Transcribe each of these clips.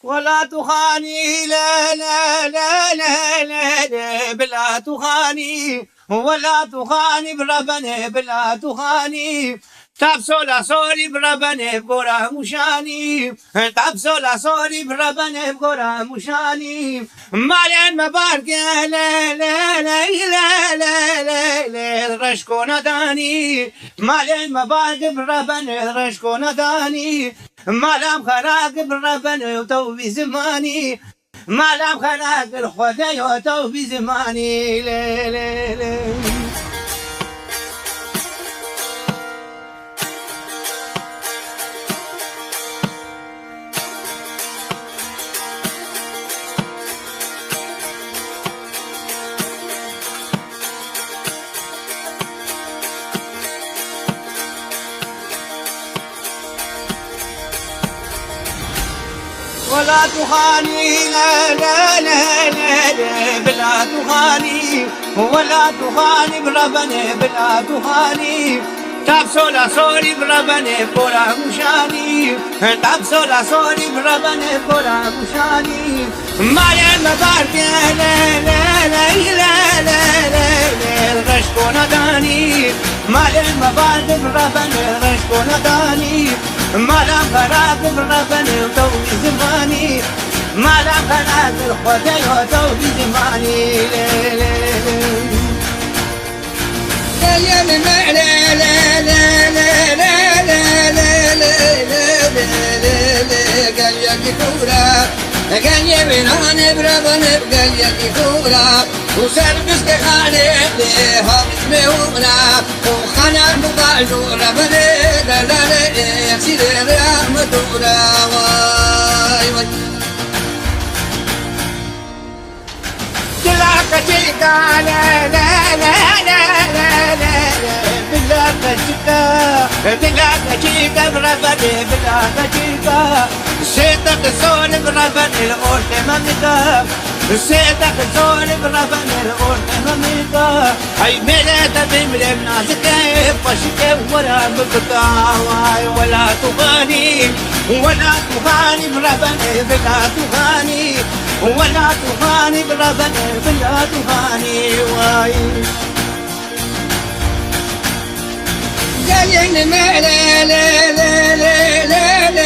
ولا تخاني لا لا لا لا لا, لا بلا تخاني ولا تخاني بربني بلا تخاني تبسولا سوري بربني بقرا مشاني تبسولا سوري بربني بقرا مشاني مالين مبارك لا لا لا لا لا لا لا رشكو نداني مالين مبارك بربني رشكو نداني مالام خراق بربني وتوبي زماني مالام خراق الخدي وتوبي زماني لا لا لا ولا تخاني لا لا لا لا, لا بلا تخاني ولا تخاني بربني بلا تخاني تبسولا سوري بربني بولا مشاني تبسولا سوري بربني بولا مشاني مالين مبارك لا لا لا لا لا لا رشكو نداني مالين مبارك بربني رشكو نداني مالام خراق بربني وتوبي زماني مالام خراق الخدي وتوبي زماني لا لا لا لا لا لا لا لا لا لا قال يا كفورة قال يا بناني بربني قال يا كفورة وسربس كخالد هم اسمه ومنا وخنا مقالو ربني لا لا لا يا سيدي رحمة الله واي واي جلاك جيكا لا لا لا لا لا بلاك جيكا بربني بلاك جيكا سيدك زول بربني الأرض مميكا سيدك زول بربني الأرض مميكا هاي ميلة بملي بنازك فشك ورا مقطع ولا تغاني ولا تغاني بربني بلا تغاني ولا تغاني بربني بلا تغاني واي قال يا لا لا لا لا لا لا لا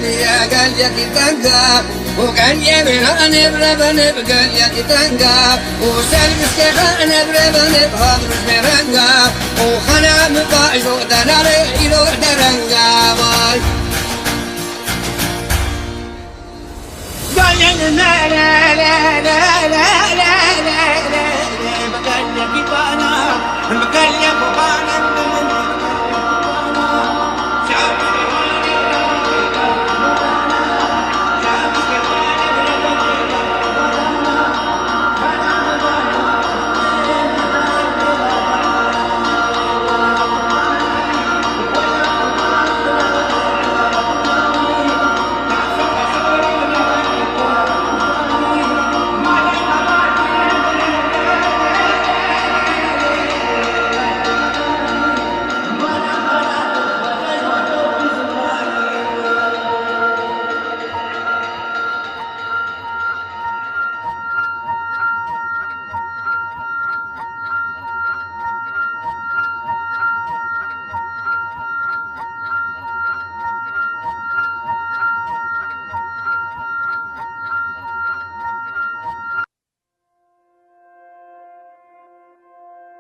يا قال يا كتنقى وقال يا بناني بربني قال يا كتنقى وسلبس كخانة بربني بهضرش برنقى وخنا مباشو دناري إلو درنقى واي قال يا لا لا لا لا لا لا